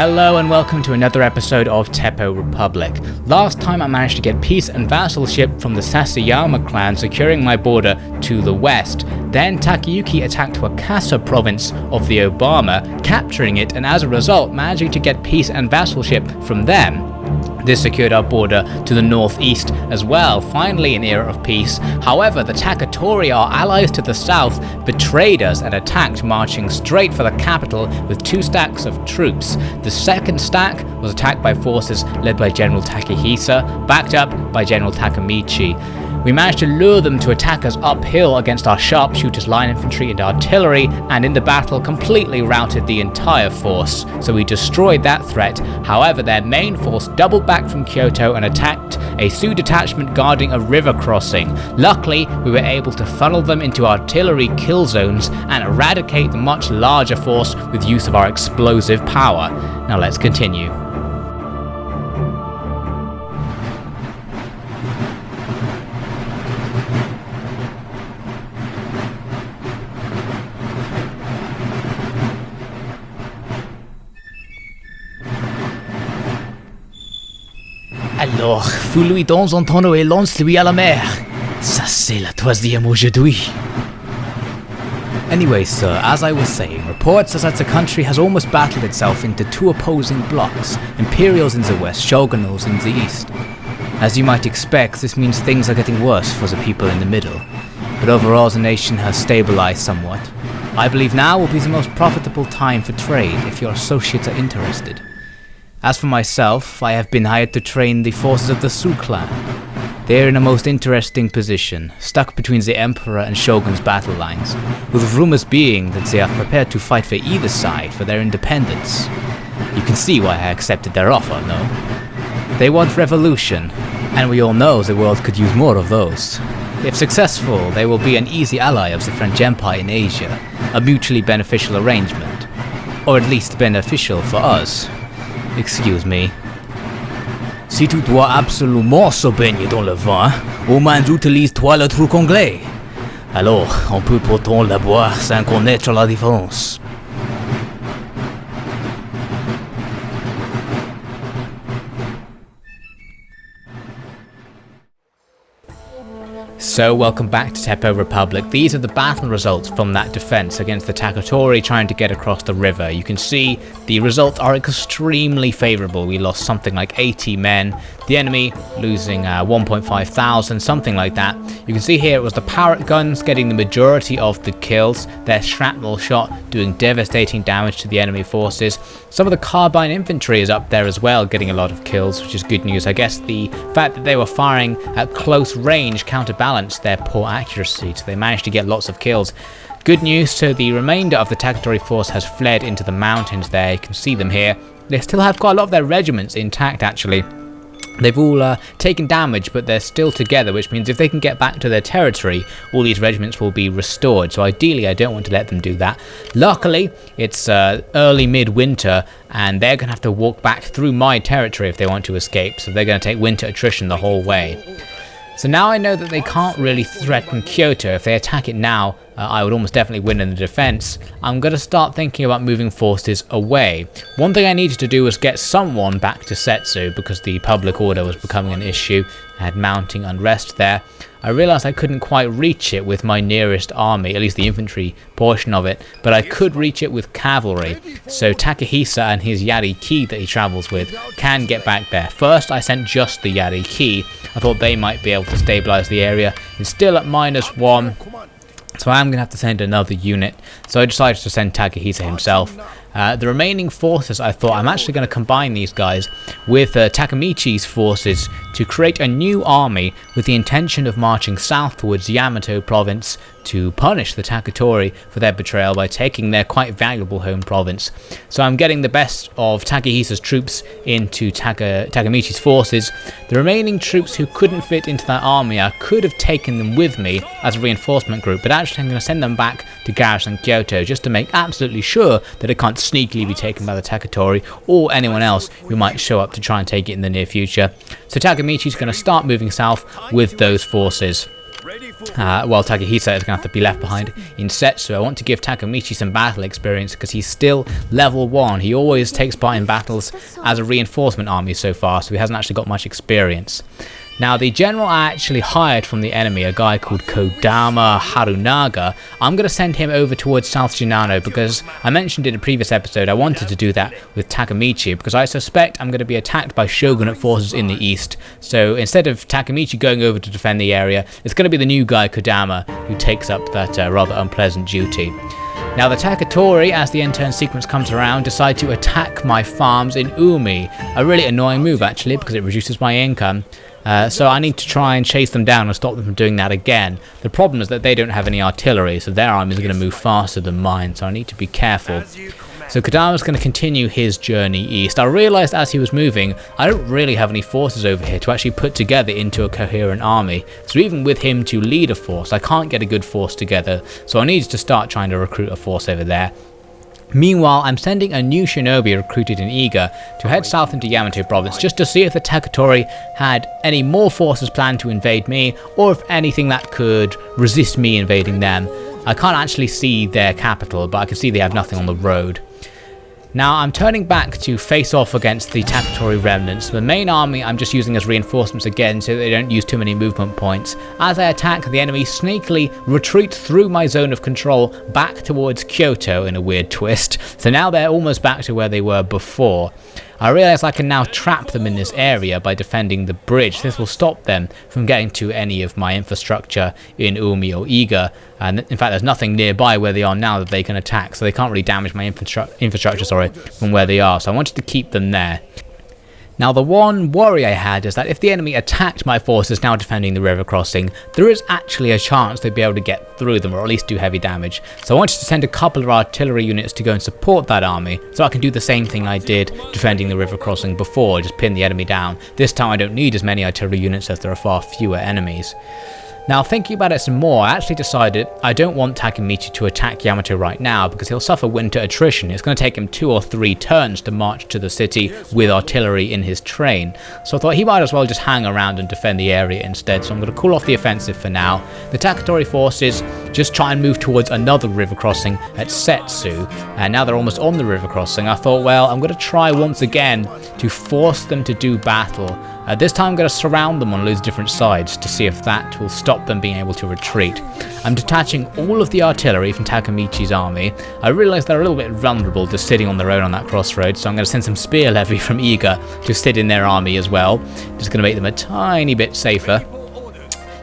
Hello and welcome to another episode of Teppou Republic. Last time I managed to get peace and vassalship from the Sasayama clan, securing my border to the west. Then Takayuki attacked Wakasa province of the Obama, capturing it, and as a result managing to get peace and vassalship from them. This secured our border to the northeast as well, finally an era of peace. However, the Takatori, our allies to the south, betrayed us and attacked, marching straight for the capital with 2 stacks of troops. The second stack was attacked by forces led by General Takehisa, backed up by General Takamichi. We managed to lure them to attack us uphill against our sharpshooters, line infantry and artillery, and in the battle completely routed the entire force, so we destroyed that threat. However, their main force doubled back from Kyoto and attacked a Sioux detachment guarding a river crossing. Luckily, we were able to funnel them into artillery kill zones and eradicate the much larger force with use of our explosive power. Now let's continue. Alors, vous lui donnez un tonneau et lance-lui à la mer. Ça c'est la troisième aujourd'hui. Anyway, sir, as I was saying, reports says that the country has almost battled itself into 2 opposing blocks, Imperials in the west, Shogunals in the east. As you might expect, this means things are getting worse for the people in the middle, but overall the nation has stabilized somewhat. I believe now will be the most profitable time for trade if your associates are interested. As for myself, I have been hired to train the forces of the Sioux clan. They are in a most interesting position, stuck between the Emperor and Shogun's battle lines, with rumors being that they are prepared to fight for either side for their independence. You can see why I accepted their offer, no? They want revolution, and we all know the world could use more of those. If successful, they will be an easy ally of the French Empire in Asia, a mutually beneficial arrangement. Or at least beneficial for us. Excuse me. Si tu dois absolument se baigner dans le vin, au moins utilise-toi le truc anglais. Alors, on peut pourtant la boire sans connaître la différence. So welcome back to Teppou Republic. These are the battle results from that defense against the Takatori trying to get across the river. You can see the results are extremely favorable. We lost something like 80 men. The enemy losing 1.5 thousand, something like that. You can see here it was the Parrot guns getting the majority of the kills. Their shrapnel shot doing devastating damage to the enemy forces. Some of the carbine infantry is up there as well, getting a lot of kills, which is good news. I guess the fact that they were firing at close range counterbalanced their poor accuracy, so they managed to get lots of kills. Good news, so the remainder of the Takatori force has fled into the mountains there. You can see them here. They still have quite a lot of their regiments intact, actually. They've all taken damage, but they're still together, which means if they can get back to their territory, all these regiments will be restored. So ideally, I don't want to let them do that. Luckily, it's early mid-winter, and they're going to have to walk back through my territory if they want to escape. So they're going to take winter attrition the whole way. So now I know that they can't really threaten Kyoto. If they attack it now, I would almost definitely win in the defense. I'm going to start thinking about moving forces away. One thing I needed to do was get someone back to Setsu because the public order was becoming an issue. I had mounting unrest there. I realized I couldn't quite reach it with my nearest army, at least the infantry portion of it, but I could reach it with cavalry. So Takehisa and his Yariki that he travels with can get back there. First, I sent just the Yariki. I thought they might be able to stabilize the area. It's still at -1. So I'm going to have to send another unit. So I decided to send Takehisa himself. The remaining forces, I thought I'm actually going to combine these guys with Takamichi's forces to create a new army with the intention of marching south towards Yamato province to punish the Takatori for their betrayal by taking their quite valuable home province. So I'm getting the best of Takehisa's troops into Takamichi's forces. The remaining troops who couldn't fit into that army, I could have taken them with me as a reinforcement group, but actually I'm going to send them back to garrison Kyoto just to make absolutely sure that it can't sneakily be taken by the Takatori or anyone else who might show up to try and take it in the near future. So Takamichi's going to start moving south with those forces. while Takahisa is going to have to be left behind in Setsu. I want to give Takemichi some battle experience because he's still level 1. He always takes part in battles as a reinforcement army so far, so he hasn't actually got much experience. Now, the general I actually hired from the enemy, a guy called Kodama Harunaga, I'm going to send him over towards South Shinano because I mentioned in a previous episode I wanted to do that with Takemichi because I suspect I'm going to be attacked by shogunate forces in the east. So instead of Takemichi going over to defend the area, it's going to be the new guy Kodama who takes up that rather unpleasant duty. Now the Takatori, as the end turn sequence comes around, decide to attack my farms in Umi. A really annoying move actually because it reduces my income. So I need to try and chase them down and stop them from doing that again. The problem is that they don't have any artillery, so their army is going to move faster than mine, so I need to be careful. So Kodama's going to continue his journey east. I realised as he was moving, I don't really have any forces over here to actually put together into a coherent army. So even with him to lead a force, I can't get a good force together, so I need to start trying to recruit a force over there. Meanwhile, I'm sending a new shinobi recruited in Iga to head south into Yamato province just to see if the Takatori had any more forces planned to invade me, or if anything that could resist me invading them. I can't actually see their capital, but I can see they have nothing on the road. Now I'm turning back to face off against the Takatori remnants. The main army I'm just using as reinforcements again so they don't use too many movement points. As I attack, the enemy sneakily retreat through my zone of control back towards Kyoto in a weird twist. So now they're almost back to where they were before. I realise I can now trap them in this area by defending the bridge. This will stop them from getting to any of my infrastructure in Umi or Iga. And in fact, there's nothing nearby where they are now that they can attack, so they can't really damage my infrastructure from where they are. So I wanted to keep them there. Now the one worry I had is that if the enemy attacked my forces now defending the river crossing, there is actually a chance they'd be able to get through them or at least do heavy damage. So I wanted to send a couple of artillery units to go and support that army so I can do the same thing I did defending the river crossing before, just pin the enemy down. This time I don't need as many artillery units as there are far fewer enemies. Now thinking about it some more, I actually decided I don't want Takemichi to attack Yamato right now because he'll suffer winter attrition. It's going to take him 2 or 3 turns to march to the city with artillery in his train. So I thought he might as well just hang around and defend the area instead, so I'm going to call off the offensive for now. The Takatori forces just try and move towards another river crossing at Setsu, and now they're almost on the river crossing. I thought, well, I'm going to try once again to force them to do battle. This time I'm going to surround them on loads of different sides to see if that will stop them being able to retreat. I'm detaching all of the artillery from Takemichi's army. I realise they're a little bit vulnerable just sitting on their own on that crossroad, so I'm going to send some spear levy from Iga to sit in their army as well. Just going to make them a tiny bit safer.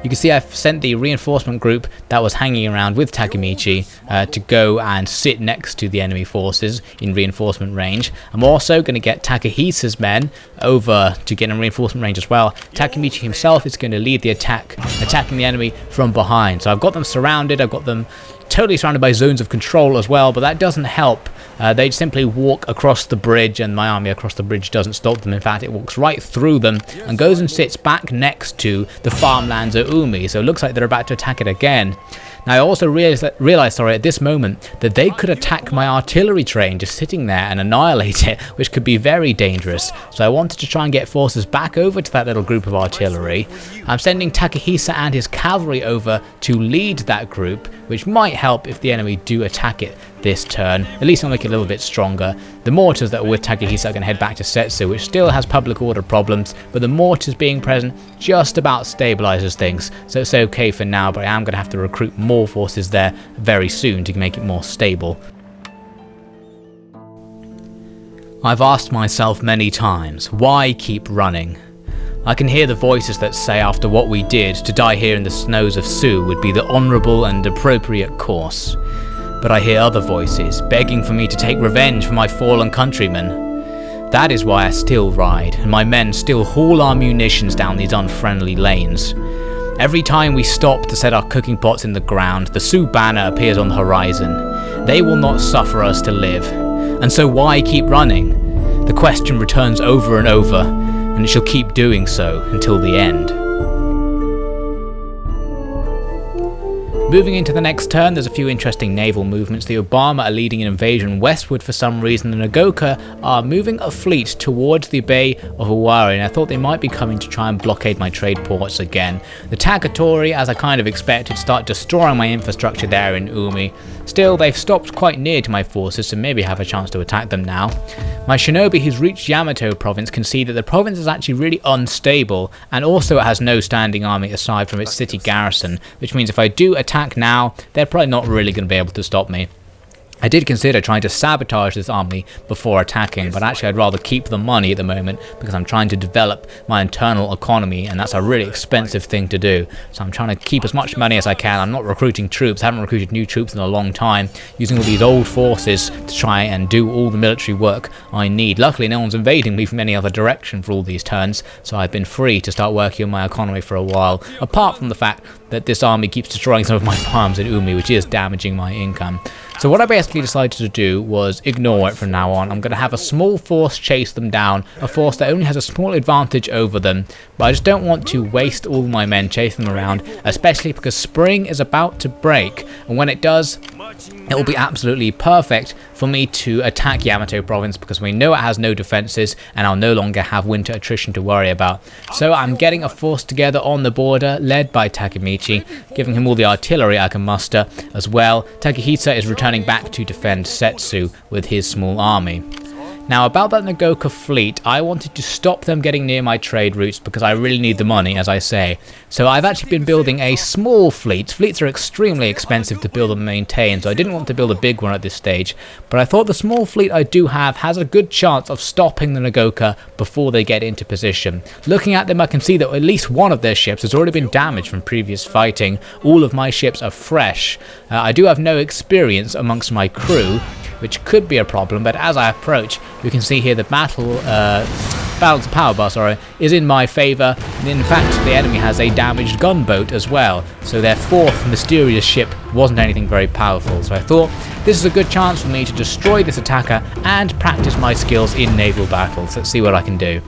You can see I've sent the reinforcement group that was hanging around with Takemichi to go and sit next to the enemy forces in reinforcement range. I'm also going to get Takahisa's men over to get in reinforcement range as well. Takemichi himself is going to lead the attack, attacking the enemy from behind. So I've got them surrounded, I've got them totally surrounded by zones of control as well, but that doesn't help. They simply walk across the bridge, and my army across the bridge doesn't stop them. In fact, it walks right through them and goes and sits back next to the farmlands of Umi, so it looks like they're about to attack it again. Now I also realised at this moment that they could attack my artillery train just sitting there and annihilate it, which could be very dangerous. So I wanted to try and get forces back over to that little group of artillery. I'm sending Takahisa and his cavalry over to lead that group, which might help if the enemy do attack it this turn. At least I'll make it a little bit stronger. The mortars that are with Takahisa are going to head back to Setsu, which still has public order problems, but the mortars being present just about stabilizes things, so it's okay for now, but I am going to have to recruit more forces there very soon to make it more stable. I've asked myself many times, why keep running? I can hear the voices that say after what we did, to die here in the snows of Tsu would be the honourable and appropriate course. But I hear other voices, begging for me to take revenge for my fallen countrymen. That is why I still ride, and my men still haul our munitions down these unfriendly lanes. Every time we stop to set our cooking pots in the ground, the Tsu banner appears on the horizon. They will not suffer us to live. And so why keep running? The question returns over and over, and it shall keep doing so until the end. Moving into the next turn, there's a few interesting naval movements. The Obama are leading an invasion westward for some reason. The Nagaoka are moving a fleet towards the Bay of Owari, and I thought they might be coming to try and blockade my trade ports again. The Takatori, as I kind of expected, start destroying my infrastructure there in Umi. Still, they've stopped quite near to my forces, so maybe I have a chance to attack them now. My shinobi who's reached Yamato province can see that the province is actually really unstable, and also it has no standing army aside from its city garrison, which means if I do attack now, they're probably not really going to be able to stop me. I did consider trying to sabotage this army before attacking, but actually I'd rather keep the money at the moment because I'm trying to develop my internal economy, and that's a really expensive thing to do. So I'm trying to keep as much money as I can. I'm not recruiting troops, haven't recruited new troops in a long time, using all these old forces to try and do all the military work I need. Luckily no one's invading me from any other direction for all these turns, so I've been free to start working on my economy for a while, apart from the fact that this army keeps destroying some of my farms in Umi, which is damaging my income. So what I basically decided to do was ignore it from now on. I'm going to have a small force chase them down, a force that only has a small advantage over them, but I just don't want to waste all my men chasing them around, especially because spring is about to break, and when it does, it will be absolutely perfect for me to attack Yamato province because we know it has no defenses and I'll no longer have winter attrition to worry about. So I'm getting a force together on the border led by Takemichi, giving him all the artillery I can muster as well. Takehisa is returning back to defend Setsu with his small army. Now about that Nagaoka fleet, I wanted to stop them getting near my trade routes because I really need the money, as I say. So I've actually been building a small fleet. Fleets are extremely expensive to build and maintain, so I didn't want to build a big one at this stage. But I thought the small fleet I do have has a good chance of stopping the Nagaoka before they get into position. Looking at them, I can see that at least one of their ships has already been damaged from previous fighting. All of my ships are fresh. I do have no experience amongst my crew, which could be a problem, but as I approach, you can see here the balance of power bar, is in my favour, and in fact the enemy has a damaged gunboat as well, so their fourth mysterious ship wasn't anything very powerful. So I thought this is a good chance for me to destroy this attacker and practice my skills in naval battles. Let's see what I can do.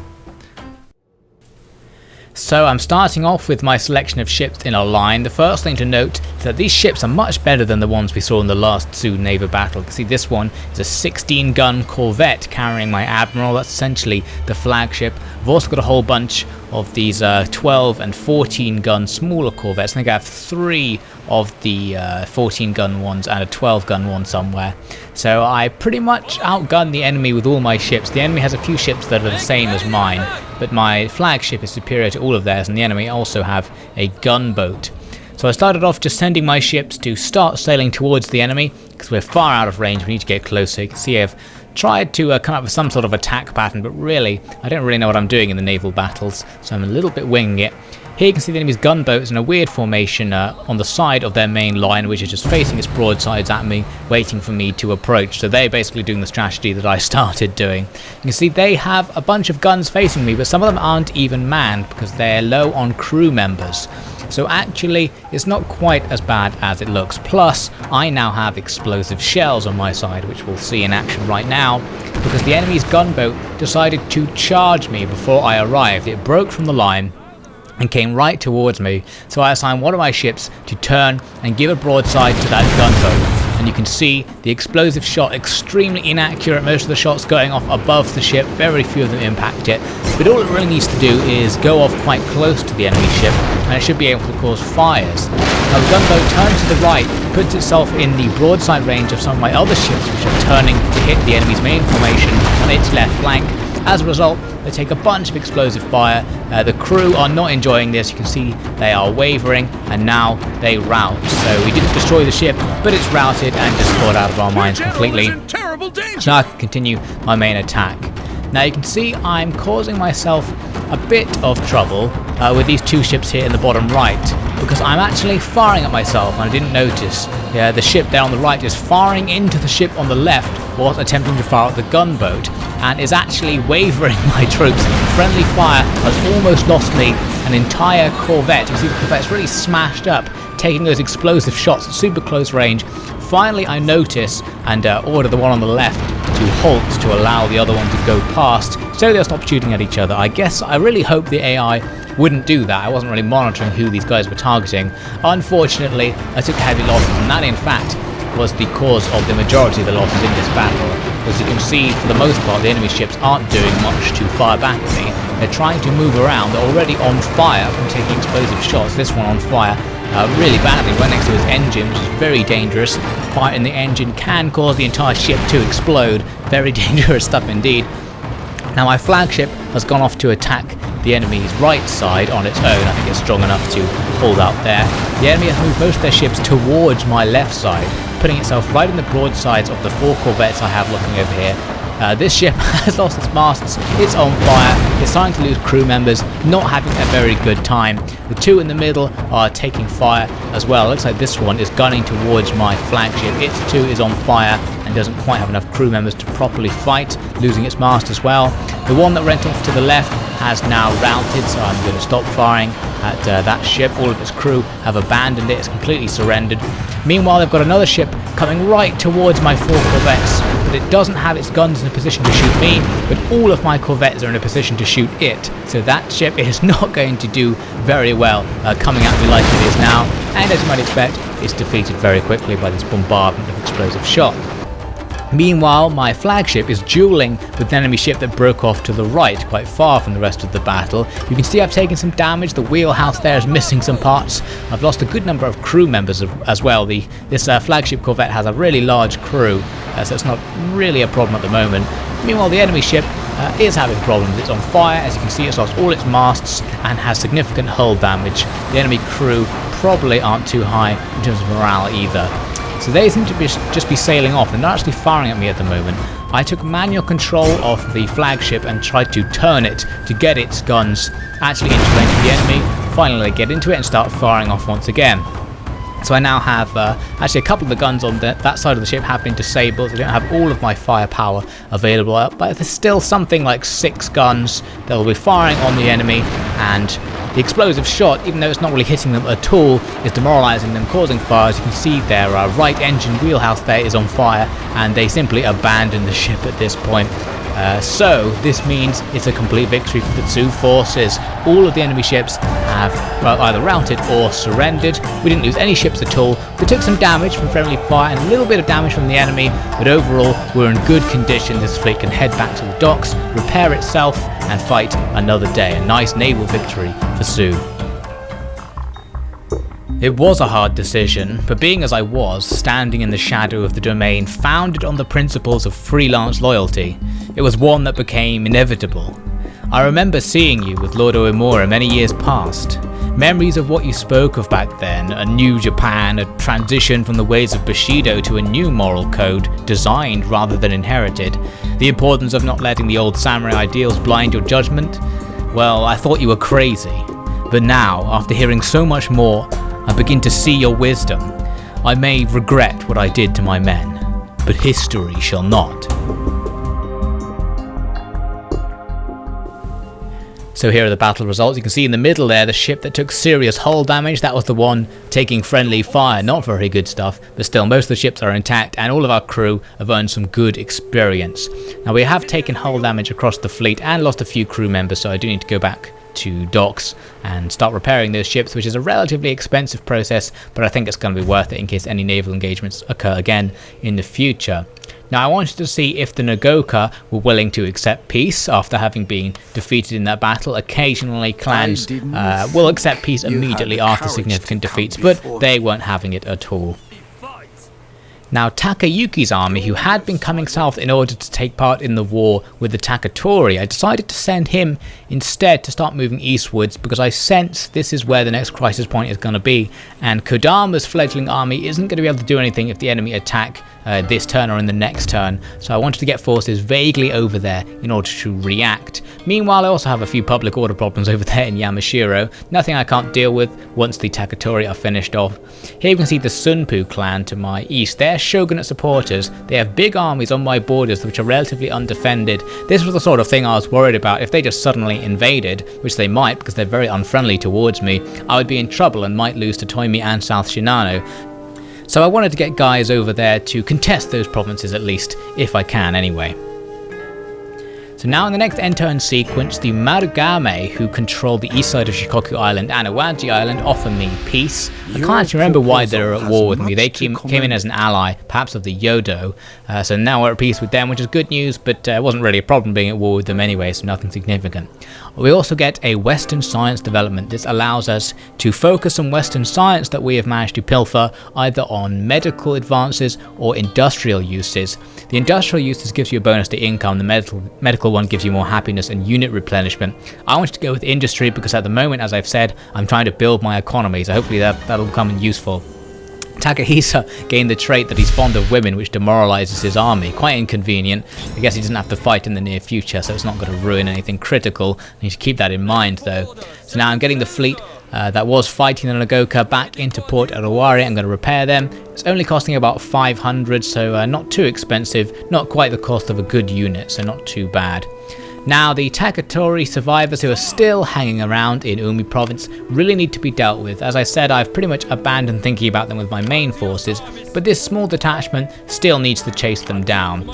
So I'm starting off with my selection of ships in a line. The first thing to note is that these ships are much better than the ones we saw in the last Tsu naval battle. You can see this one is a 16-gun corvette carrying my admiral. That's essentially the flagship. I've also got a whole bunch of these 12 and 14-gun smaller corvettes. I think I have 3 of the 14-gun ones and a 12-gun one somewhere. So I pretty much outgun the enemy with all my ships. The enemy has a few ships that are the same as mine, but my flagship is superior to all of theirs, and the enemy also have a gunboat. So I started off just sending my ships to start sailing towards the enemy, because we're far out of range, we need to get closer. You can see I've tried to come up with some sort of attack pattern, but really, I don't really know what I'm doing in the naval battles, so I'm a little bit winging it. Here you can see the enemy's gunboats in a weird formation on the side of their main line, which is just facing its broadsides at me, waiting for me to approach. So they're basically doing the strategy that I started doing. You can see they have a bunch of guns facing me, but some of them aren't even manned because they're low on crew members. So actually, it's not quite as bad as it looks. Plus, I now have explosive shells on my side, which we'll see in action right now, because the enemy's gunboat decided to charge me before I arrived. It broke from the line and came right towards me, so I assigned one of my ships to turn and give a broadside to that gunboat. And you can see the explosive shot extremely inaccurate, most of the shots going off above the ship, very few of them impact it. But all it really needs to do is go off quite close to the enemy ship, and it should be able to cause fires. Now the gunboat turns to the right, puts itself in the broadside range of some of my other ships, which are turning to hit the enemy's main formation on its left flank. As a result, they take a bunch of explosive fire. The crew are not enjoying this. You can see they are wavering, and now they rout. So we didn't destroy the ship, but it's routed and just got out of our minds completely. So now I can continue my main attack. Now you can see I'm causing myself a bit of trouble with these 2 ships here in the bottom right, because I'm actually firing at myself and I didn't notice. The ship there on the right is firing into the ship on the left whilst attempting to fire at the gunboat, and is actually wavering my troops. Friendly fire has almost lost me an entire corvette. You see the corvette's really smashed up, taking those explosive shots at super close range. Finally I notice and order the one on the left to halt to allow the other one to go past, so they'll stop shooting at each other. I really hope the AI wouldn't do that. I wasn't really monitoring who these guys were targeting. Unfortunately, I took heavy losses, and that in fact was the cause of the majority of the losses in this battle. As you can see, for the most part, the enemy ships aren't doing much to fire back at me. They're trying to move around. They're already on fire from taking explosive shots. This one on fire really badly, right next to his engine, which is very dangerous. Fire in the engine can cause the entire ship to explode. Very dangerous stuff indeed. Now my flagship has gone off to attack the enemy's right side on its own. I think it's strong enough to hold out there. The enemy has moved most of their ships towards my left side, putting itself right in the broadsides of the 4 corvettes I have looking over here. This ship has lost its masts, it's on fire, it's starting to lose crew members, not having a very good time. The 2 in the middle are taking fire as well. It looks like this one is gunning towards my flagship. Its 2 is on fire and doesn't quite have enough crew members to properly fight, losing its mast as well. The one that went off to the left has now routed, so I'm going to stop firing at that ship. All of its crew have abandoned it, it's completely surrendered. Meanwhile, they've got another ship coming right towards my 4 corvettes, but it doesn't have its guns in a position to shoot me, but all of my corvettes are in a position to shoot it. So that ship is not going to do very well coming at me like it is now, and as you might expect, it's defeated very quickly by this bombardment of explosive shot. Meanwhile, my flagship is dueling with an enemy ship that broke off to the right, quite far from the rest of the battle. You can see I've taken some damage, the wheelhouse there is missing some parts. I've lost a good number of crew members as well. This flagship corvette has a really large crew, so it's not really a problem at the moment. Meanwhile, the enemy ship is having problems. It's on fire, as you can see it's lost all its masts and has significant hull damage. The enemy crew probably aren't too high in terms of morale either. So they seem to just be sailing off. They're not actually firing at me at the moment. I took manual control of the flagship and tried to turn it to get its guns actually into range of the enemy. Finally get into it and start firing off once again. So I now have actually a couple of the guns on that side of the ship have been disabled. I don't have all of my firepower available, but there's still something like 6 guns that will be firing on the enemy, and the explosive shot, even though it's not really hitting them at all, is demoralizing them, causing fire. As you can see, their right engine wheelhouse there is on fire, and they simply abandon the ship at this point. So this means it's a complete victory for the 2 forces. All of the enemy ships have either routed or surrendered. We didn't lose any ships at all. We took some damage from friendly fire and a little bit of damage from the enemy, but overall we're in good condition. This fleet can head back to the docks, repair itself, and fight another day. A nice naval victory for Sue. It was a hard decision, but being as I was, standing in the shadow of the domain founded on the principles of freelance loyalty, it was one that became inevitable. I remember seeing you with Lord Oimura many years past. Memories of what you spoke of back then, a new Japan, a transition from the ways of Bushido to a new moral code, designed rather than inherited, the importance of not letting the old samurai ideals blind your judgment. Well, I thought you were crazy. But now, after hearing so much more, I begin to see your wisdom. I may regret what I did to my men, but history shall not. So here are the battle results. You can see in the middle there the ship that took serious hull damage. That was the one taking friendly fire. Not very good stuff, but still most of the ships are intact and all of our crew have earned some good experience. Now we have taken hull damage across the fleet and lost a few crew members, so I do need to go back to docks and start repairing those ships, which is a relatively expensive process, but I think it's going to be worth it in case any naval engagements occur again in the future. Now I wanted to see if the Nagaoka were willing to accept peace after having been defeated in that battle. Occasionally clans will accept peace immediately after significant defeats, but they weren't having it at all. Now Takayuki's army, who had been coming south in order to take part in the war with the Takatori, I decided to send him instead to start moving eastwards because I sense this is where the next crisis point is going to be, and Kodama's fledgling army isn't going to be able to do anything if the enemy attack this turn or in the next turn, so I wanted to get forces vaguely over there in order to react. Meanwhile, I also have a few public order problems over there in Yamashiro, nothing I can't deal with once the Takatori are finished off. Here you can see the Sunpu clan to my east. They're shogunate supporters. They have big armies on my borders which are relatively undefended. This was the sort of thing I was worried about. If they just suddenly invaded, which they might because they're very unfriendly towards me, I would be in trouble and might lose to Toimi and South Shinano. So I wanted to get guys over there to contest those provinces at least, if I can anyway. So now in the next end-turn sequence, the Marugame, who control the east side of Shikoku Island and Awaji Island, offer me peace. I can't actually remember why they were at war with me. They came in as an ally, perhaps of the Yodo, so now we're at peace with them, which is good news, but it wasn't really a problem being at war with them anyway, so nothing significant. We also get a Western science development. This allows us to focus on Western science that we have managed to pilfer, either on medical advances or industrial uses. The industrial uses gives you a bonus to income, the medical one gives you more happiness and unit replenishment. I wanted to go with industry because at the moment, as I've said, I'm trying to build my economy, so hopefully that'll become useful. Takahisa gained the trait that he's fond of women, which demoralizes his army. Quite inconvenient. I guess he doesn't have to fight in the near future, so it's not going to ruin anything critical. I need to keep that in mind, though. So now I'm getting the fleet that was fighting the Nagaoka back into Port Arawari. I'm going to repair them. It's only costing about 500, so not too expensive. Not quite the cost of a good unit, so not too bad. Now, the Takatori survivors who are still hanging around in Umi province really need to be dealt with. As I said, I've pretty much abandoned thinking about them with my main forces, but this small detachment still needs to chase them down.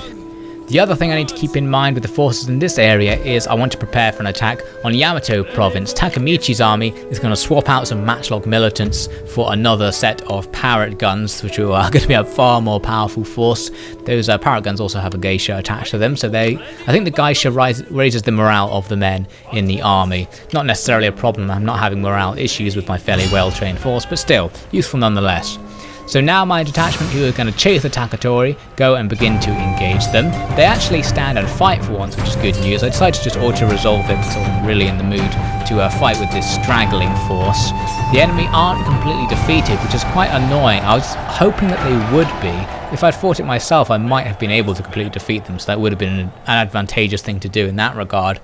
The other thing I need to keep in mind with the forces in this area is I want to prepare for an attack on Yamato province. Takamichi's army is going to swap out some matchlock militants for another set of parrot guns, which are going to be a far more powerful force. Those parrot guns also have a geisha attached to them, so I think the geisha raises the morale of the men in the army. Not necessarily a problem, I'm not having morale issues with my fairly well-trained force, but still, useful nonetheless. So now my detachment who are going to chase the Takatori go and begin to engage them. They actually stand and fight for once, which is good news. I decided to just auto-resolve it because I'm really in the mood to fight with this straggling force. The enemy aren't completely defeated, which is quite annoying. I was hoping that they would be. If I'd fought it myself, I might have been able to completely defeat them, so that would have been an advantageous thing to do in that regard.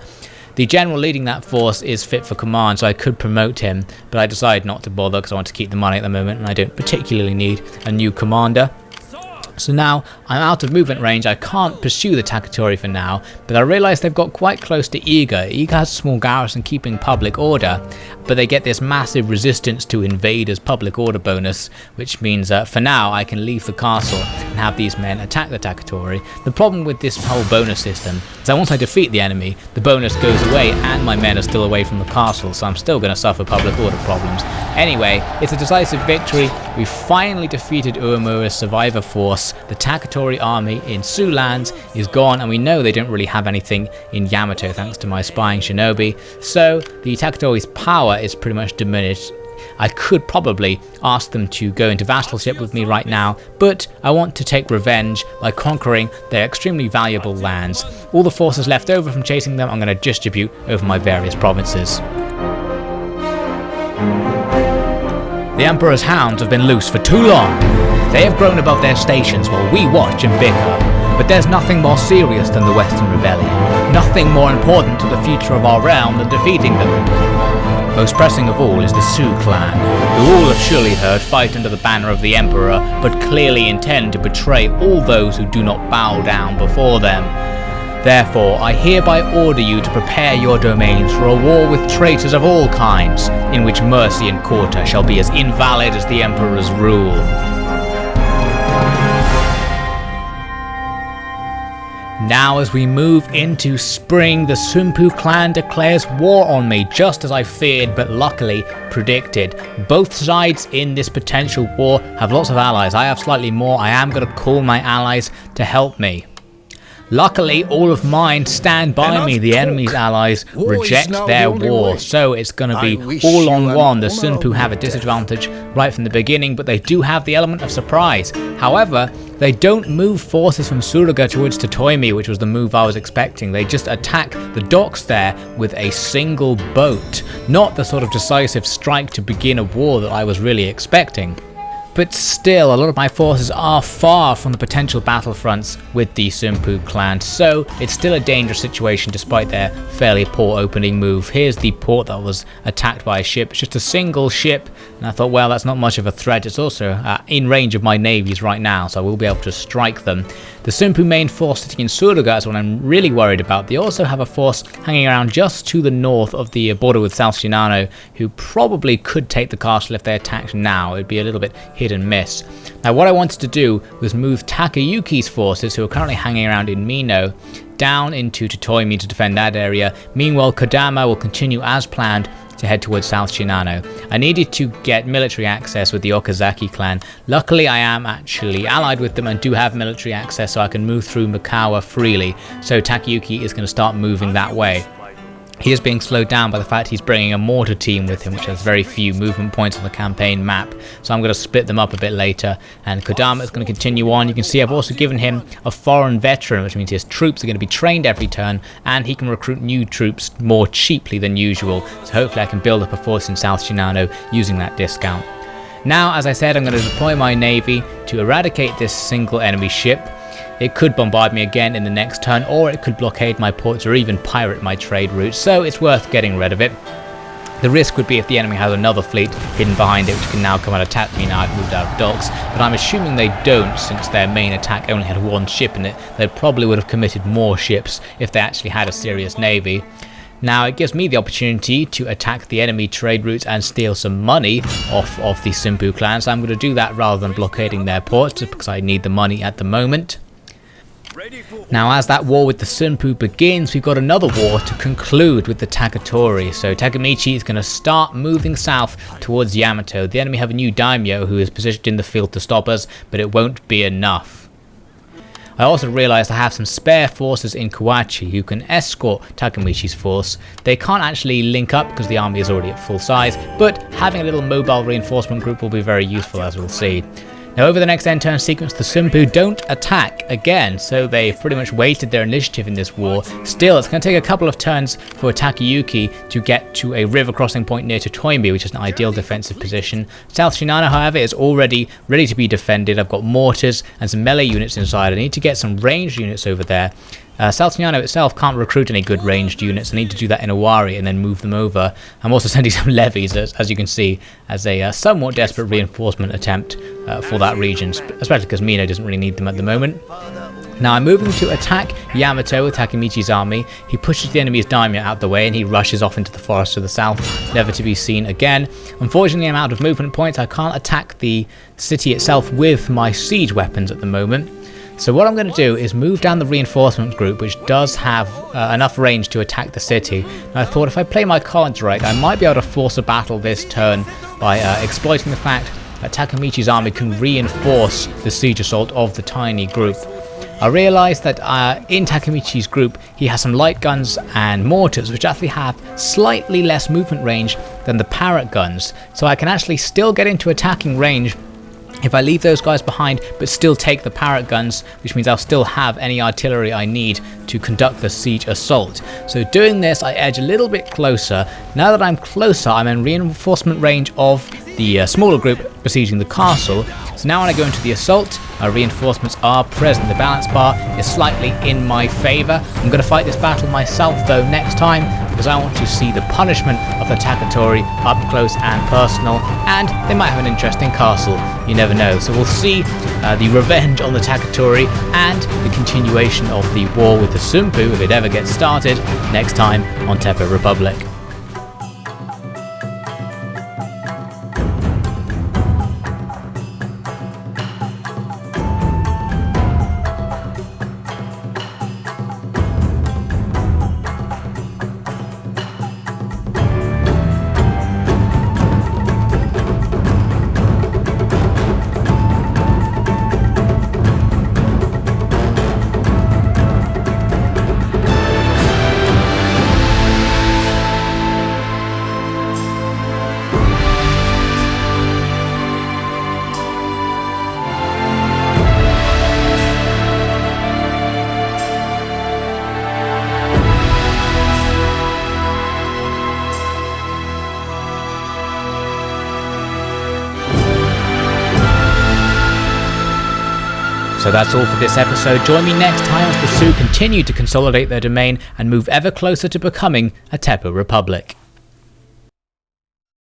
The general leading that force is fit for command, so I could promote him, but I decided not to bother because I want to keep the money at the moment and I don't particularly need a new commander. So now I'm out of movement range. I can't pursue the Takatori for now, but I realise they've got quite close to Iga. Iga has a small garrison keeping public order, but they get this massive resistance to invaders public order bonus, which means for now I can leave the castle and have these men attack the Takatori. The problem with this whole bonus system is that once I defeat the enemy, the bonus goes away and my men are still away from the castle, so I'm still going to suffer public order problems. Anyway, it's a decisive victory. We finally defeated Uemura's survivor force. The Takatori army in Sioux lands is gone, and we know they don't really have anything in Yamato thanks to my spying shinobi, so the Takatori's power is pretty much diminished. I could probably ask them to go into vassalship with me right now, but I want to take revenge by conquering their extremely valuable lands. All the forces left over from chasing them I'm going to distribute over my various provinces. The Emperor's hounds have been loose for too long. They have grown above their stations while we watch and bicker. But there's nothing more serious than the Western Rebellion. Nothing more important to the future of our realm than defeating them. Most pressing of all is the Sioux clan, who all have surely heard fight under the banner of the Emperor, but clearly intend to betray all those who do not bow down before them. Therefore, I hereby order you to prepare your domains for a war with traitors of all kinds, in which mercy and quarter shall be as invalid as the Emperor's rule. Now as we move into spring, the Sunpu clan declares war on me, just as I feared but luckily predicted. Both sides in this potential war have lots of allies. I have slightly more. I am going to call my allies to help me. Luckily, all of mine stand by me. The enemy's allies reject their war, so it's going to be all on one. The Sunpu have a disadvantage right from the beginning, but they do have the element of surprise. However, they don't move forces from Suruga towards Totoimi, which was the move I was expecting. They just attack the docks there with a single boat. Not the sort of decisive strike to begin a war that I was really expecting. But still, a lot of my forces are far from the potential battlefronts with the Sunpu clan, so it's still a dangerous situation despite their fairly poor opening move. Here's the port that was attacked by a ship. It's just a single ship, and I thought, well, that's not much of a threat. It's also in range of my navies right now, so I will be able to strike them. The Sunpu main force sitting in Suruga is what I'm really worried about. They also have a force hanging around just to the north of the border with South Shinano, who probably could take the castle if they attacked now. It would be a little bit hit and miss. Now what I wanted to do was move Takayuki's forces, who are currently hanging around in Mino, down into Totoimi to defend that area. Meanwhile, Kodama will continue as planned to head towards South Shinano. I needed to get military access with the Okazaki clan. Luckily, I am actually allied with them and do have military access, so I can move through Mikawa freely. So Takayuki is going to start moving that way. He is being slowed down by the fact he's bringing a mortar team with him, which has very few movement points on the campaign map. So I'm going to split them up a bit later. And Kodama is going to continue on. You can see I've also given him a foreign veteran, which means his troops are going to be trained every turn, and he can recruit new troops more cheaply than usual. So hopefully I can build up a force in South Shinano using that discount. Now, as I said, I'm going to deploy my navy to eradicate this single enemy ship. It could bombard me again in the next turn, or it could blockade my ports or even pirate my trade routes, so it's worth getting rid of it. The risk would be if the enemy has another fleet hidden behind it, which can now come and attack me now I've moved out of docks, but I'm assuming they don't, since their main attack only had one ship in it. They probably would have committed more ships if they actually had a serious navy. Now it gives me the opportunity to attack the enemy trade routes and steal some money off of the Sunpu clan, so I'm going to do that rather than blockading their ports, just because I need the money at the moment. Now, as that war with the Sunpu begins, we've got another war to conclude with the Takatori. So Takemichi is going to start moving south towards Yamato. The enemy have a new daimyo who is positioned in the field to stop us, but it won't be enough. I also realised I have some spare forces in Kawachi who can escort Takemichi's force. They can't actually link up because the army is already at full size, but having a little mobile reinforcement group will be very useful, as we'll see. Now, over the next end turn sequence, the Sunpu don't attack again, so they've pretty much wasted their initiative in this war. Still, it's going to take a couple of turns for Takayuki to get to a river crossing point near Totoimi, which is an ideal defensive position. South Shinano, however, is already ready to be defended. I've got mortars and some melee units inside. I need to get some ranged units over there. South Shinano itself can't recruit any good ranged units. I need to do that in Owari and then move them over. I'm also sending some levies, as you can see, as a somewhat desperate reinforcement attempt for that region, especially because Mino doesn't really need them at the moment. Now I'm moving to attack Yamato with Takemichi's army. He pushes the enemy's daimyo out the way and he rushes off into the forest to the south, never to be seen again. Unfortunately, I'm out of movement points. I can't attack the city itself with my siege weapons at the moment. So what I'm going to do is move down the reinforcement group, which does have enough range to attack the city. And I thought if I play my cards right, I might be able to force a battle this turn by exploiting the fact that Takemichi's army can reinforce the siege assault of the tiny group. I realised that in Takemichi's group, he has some light guns and mortars, which actually have slightly less movement range than the parrot guns. So I can actually still get into attacking range if I leave those guys behind, but still take the parrot guns, which means I'll still have any artillery I need to conduct the siege assault. So doing this, I edge a little bit closer. Now that I'm closer, I'm in reinforcement range of the smaller group besieging the castle. So now when I go into the assault, my reinforcements are present. The balance bar is slightly in my favour. I'm going to fight this battle myself though next time, because I want to see the punishment of the Takatori up close and personal, and they might have an interesting castle, you never know. So we'll see the revenge on the Takatori and the continuation of the war with the Sunpu, if it ever gets started, next time on Teppou Republic. So that's all for this episode. Join me next time as the Sioux continue to consolidate their domain and move ever closer to becoming a Teppou Republic.